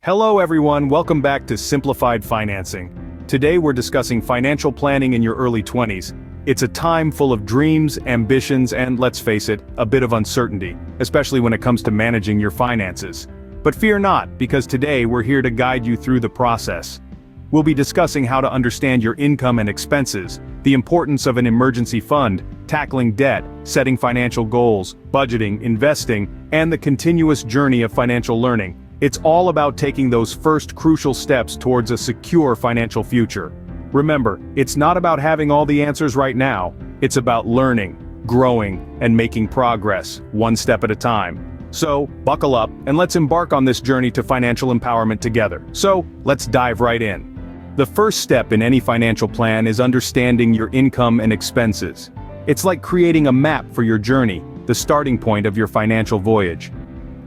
Hello everyone, welcome back to Simplified Financing. Today we're discussing financial planning in your early 20s. It's a time full of dreams, ambitions, and let's face it, a bit of uncertainty, especially when it comes to managing your finances. But fear not, because today we're here to guide you through the process. We'll be discussing how to understand your income and expenses, the importance of an emergency fund, tackling debt, setting financial goals, budgeting, investing, and the continuous journey of financial learning. It's all about taking those first crucial steps towards a secure financial future. Remember, it's not about having all the answers right now, it's about learning, growing, and making progress, one step at a time. So, buckle up, and let's embark on this journey to financial empowerment together. So, let's dive right in. The first step in any financial plan is understanding your income and expenses. It's like creating a map for your journey, the starting point of your financial voyage.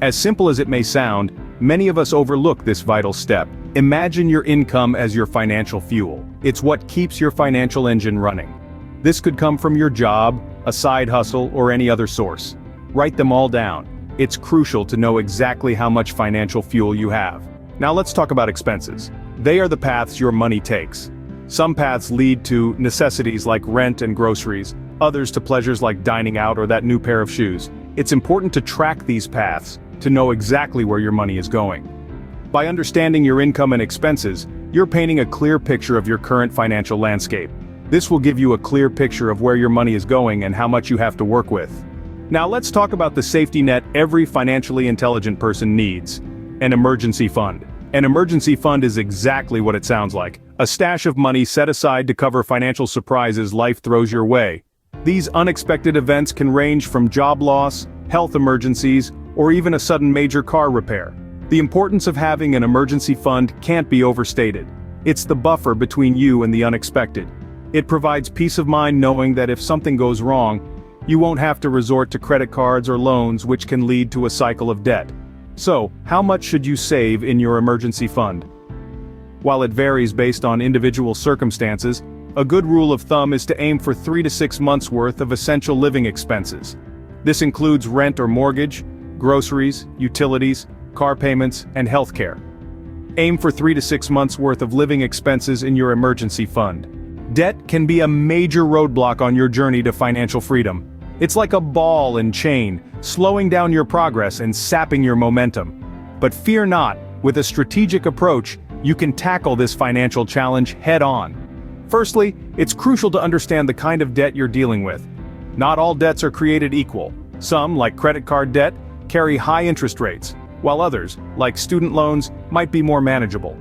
As simple as it may sound, many of us overlook this vital step. Imagine your income as your financial fuel. It's what keeps your financial engine running. This could come from your job, a side hustle, or any other source. Write them all down. It's crucial to know exactly how much financial fuel you have. Now let's talk about expenses. They are the paths your money takes. Some paths lead to necessities like rent and groceries, others to pleasures like dining out or that new pair of shoes. It's important to track these paths to know exactly where your money is going. By understanding your income and expenses, you're painting a clear picture of your current financial landscape. This will give you a clear picture of where your money is going and how much you have to work with. Now let's talk about the safety net every financially intelligent person needs: an emergency fund. An emergency fund is exactly what it sounds like: a stash of money set aside to cover financial surprises life throws your way. These unexpected events can range from job loss, health emergencies, or even a sudden major car repair. The importance of having an emergency fund can't be overstated. It's the buffer between you and the unexpected. It provides peace of mind knowing that if something goes wrong, you won't have to resort to credit cards or loans, which can lead to a cycle of debt. So, how much should you save in your emergency fund? While it varies based on individual circumstances, a good rule of thumb is to aim for 3 to 6 months worth of essential living expenses. This includes rent or mortgage, groceries, utilities, car payments, and healthcare. Aim for 3 to 6 months worth of living expenses in your emergency fund. Debt can be a major roadblock on your journey to financial freedom. It's like a ball and chain, slowing down your progress and sapping your momentum. But fear not, with a strategic approach, you can tackle this financial challenge head-on. Firstly, it's crucial to understand the kind of debt you're dealing with. Not all debts are created equal. Some, like credit card debt, carry high interest rates, while others, like student loans, might be more manageable.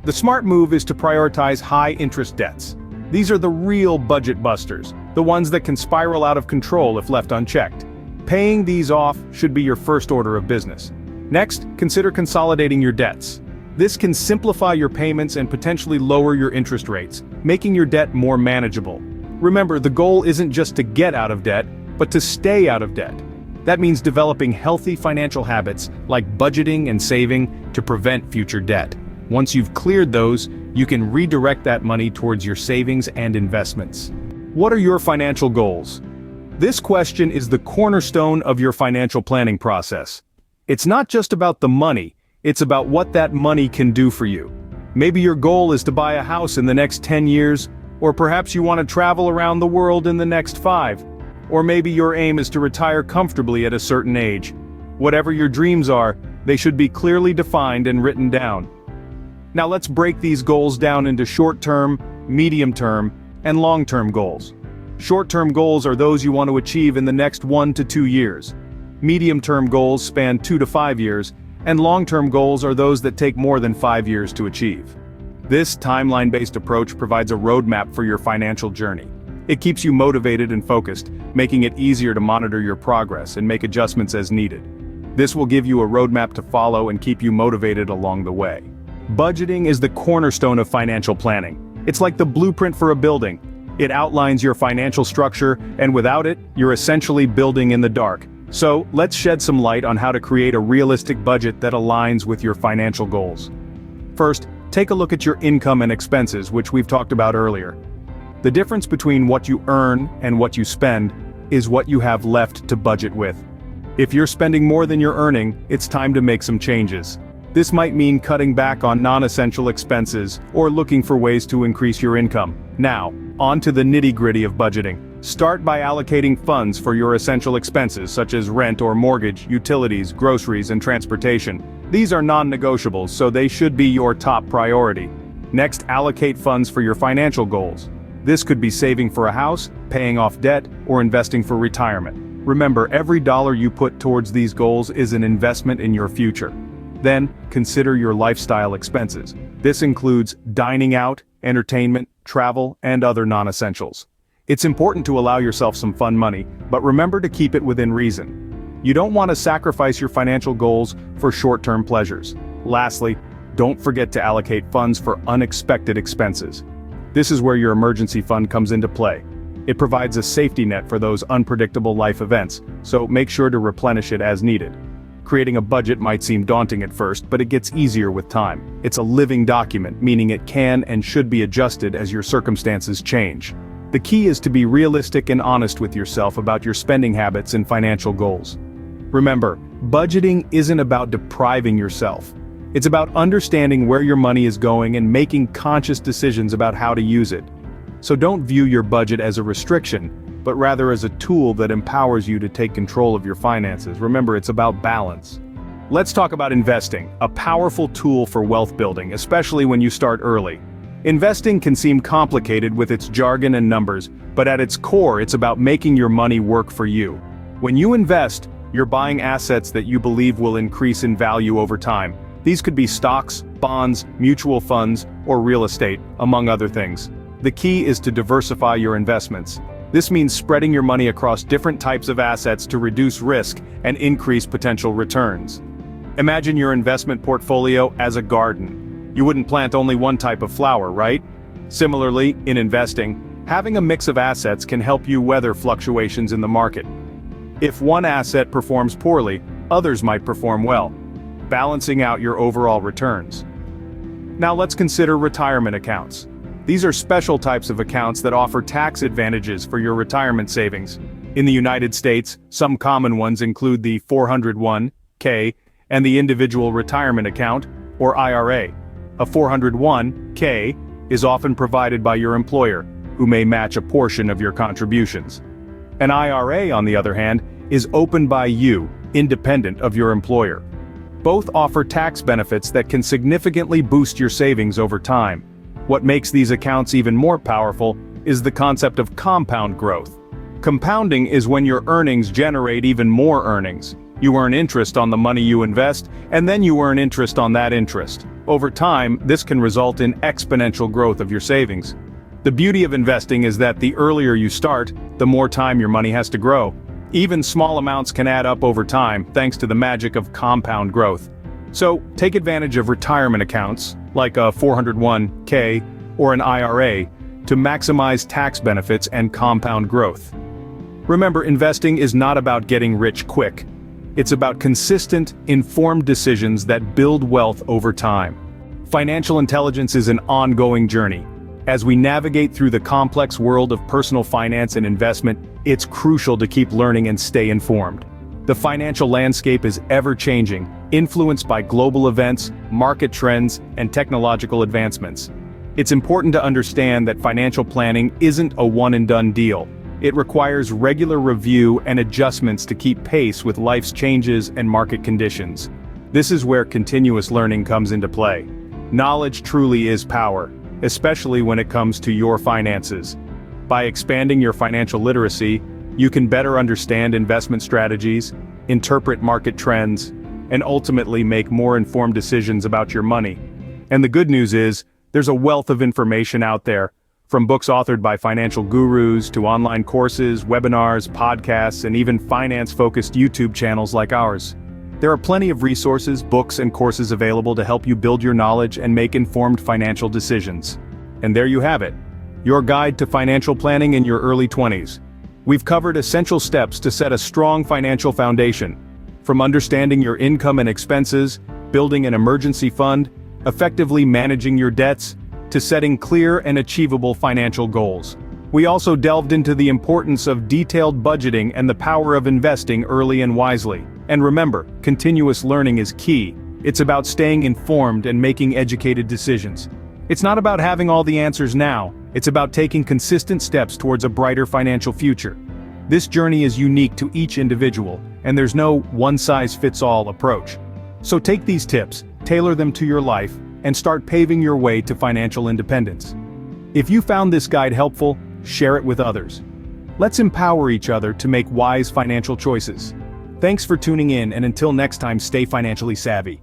The smart move is to prioritize high-interest debts. These are the real budget busters, the ones that can spiral out of control if left unchecked. Paying these off should be your first order of business. Next, consider consolidating your debts. This can simplify your payments and potentially lower your interest rates, making your debt more manageable. Remember, the goal isn't just to get out of debt, but to stay out of debt. That means developing healthy financial habits like budgeting and saving to prevent future debt. Once you've cleared those, you can redirect that money towards your savings and investments. What are your financial goals? This question is the cornerstone of your financial planning process. It's not just about the money, it's about what that money can do for you. Maybe your goal is to buy a house in the next 10 years, or perhaps you want to travel around the world in the next 5. Or maybe your aim is to retire comfortably at a certain age. Whatever your dreams are, they should be clearly defined and written down. Now let's break these goals down into short-term, medium-term, and long-term goals. Short-term goals are those you want to achieve in the next 1 to 2 years. Medium-term goals span 2 to 5 years, and long-term goals are those that take more than 5 years to achieve. This timeline-based approach provides a roadmap for your financial journey. It keeps you motivated and focused, making it easier to monitor your progress and make adjustments as needed. This will give you a roadmap to follow and keep you motivated along the way. Budgeting is the cornerstone of financial planning. It's like the blueprint for a building. It outlines your financial structure, and without it, you're essentially building in the dark. So, let's shed some light on how to create a realistic budget that aligns with your financial goals. First, take a look at your income and expenses, which we've talked about earlier. The difference between what you earn and what you spend is what you have left to budget with. If you're spending more than you're earning, it's time to make some changes. This might mean cutting back on non-essential expenses or looking for ways to increase your income. Now, on to the nitty-gritty of budgeting. Start by allocating funds for your essential expenses such as rent or mortgage, utilities, groceries, and transportation. These are non-negotiables, so they should be your top priority. Next, allocate funds for your financial goals. This could be saving for a house, paying off debt, or investing for retirement. Remember, every dollar you put towards these goals is an investment in your future. Then, consider your lifestyle expenses. This includes dining out, entertainment, travel, and other non-essentials. It's important to allow yourself some fun money, but remember to keep it within reason. You don't want to sacrifice your financial goals for short-term pleasures. Lastly, don't forget to allocate funds for unexpected expenses. This is where your emergency fund comes into play. It provides a safety net for those unpredictable life events, so make sure to replenish it as needed. Creating a budget might seem daunting at first, but it gets easier with time. It's a living document, meaning it can and should be adjusted as your circumstances change. The key is to be realistic and honest with yourself about your spending habits and financial goals. Remember, budgeting isn't about depriving yourself. It's about understanding where your money is going and making conscious decisions about how to use it. So don't view your budget as a restriction, but rather as a tool that empowers you to take control of your finances. Remember, it's about balance. Let's talk about investing, a powerful tool for wealth building, especially when you start early. Investing can seem complicated with its jargon and numbers, but at its core, it's about making your money work for you. When you invest, you're buying assets that you believe will increase in value over time. These could be stocks, bonds, mutual funds, or real estate, among other things. The key is to diversify your investments. This means spreading your money across different types of assets to reduce risk and increase potential returns. Imagine your investment portfolio as a garden. You wouldn't plant only one type of flower, right? Similarly, in investing, having a mix of assets can help you weather fluctuations in the market. If one asset performs poorly, others might perform well, balancing out your overall returns. Now let's consider retirement accounts. These are special types of accounts that offer tax advantages for your retirement savings. In the United States, some common ones include the 401(k) and the Individual Retirement Account, or IRA. A 401(k) is often provided by your employer, who may match a portion of your contributions. An IRA, on the other hand, is opened by you, independent of your employer. Both offer tax benefits that can significantly boost your savings over time. What makes these accounts even more powerful is the concept of compound growth. Compounding is when your earnings generate even more earnings. You earn interest on the money you invest, and then you earn interest on that interest. Over time, this can result in exponential growth of your savings. The beauty of investing is that the earlier you start, the more time your money has to grow. Even small amounts can add up over time, thanks to the magic of compound growth. So, take advantage of retirement accounts, like a 401(k) or an IRA, to maximize tax benefits and compound growth. Remember, investing is not about getting rich quick. It's about consistent, informed decisions that build wealth over time. Financial intelligence is an ongoing journey. As we navigate through the complex world of personal finance and investment, it's crucial to keep learning and stay informed. The financial landscape is ever-changing, influenced by global events, market trends, and technological advancements. It's important to understand that financial planning isn't a one-and-done deal. It requires regular review and adjustments to keep pace with life's changes and market conditions. This is where continuous learning comes into play. Knowledge truly is power, especially when it comes to your finances. By expanding your financial literacy, you can better understand investment strategies, interpret market trends, and ultimately make more informed decisions about your money. And the good news is, there's a wealth of information out there, from books authored by financial gurus to online courses, webinars, podcasts, and even finance-focused YouTube channels like ours. There are plenty of resources, books, and courses available to help you build your knowledge and make informed financial decisions. And there you have it, your guide to financial planning in your early 20s. We've covered essential steps to set a strong financial foundation, from understanding your income and expenses, building an emergency fund, effectively managing your debts, to setting clear and achievable financial goals. We also delved into the importance of detailed budgeting and the power of investing early and wisely. And remember, continuous learning is key. It's about staying informed and making educated decisions. It's not about having all the answers now, it's about taking consistent steps towards a brighter financial future. This journey is unique to each individual, and there's no one-size-fits-all approach. So take these tips, tailor them to your life, and start paving your way to financial independence. If you found this guide helpful, share it with others. Let's empower each other to make wise financial choices. Thanks for tuning in, and until next time, stay financially savvy.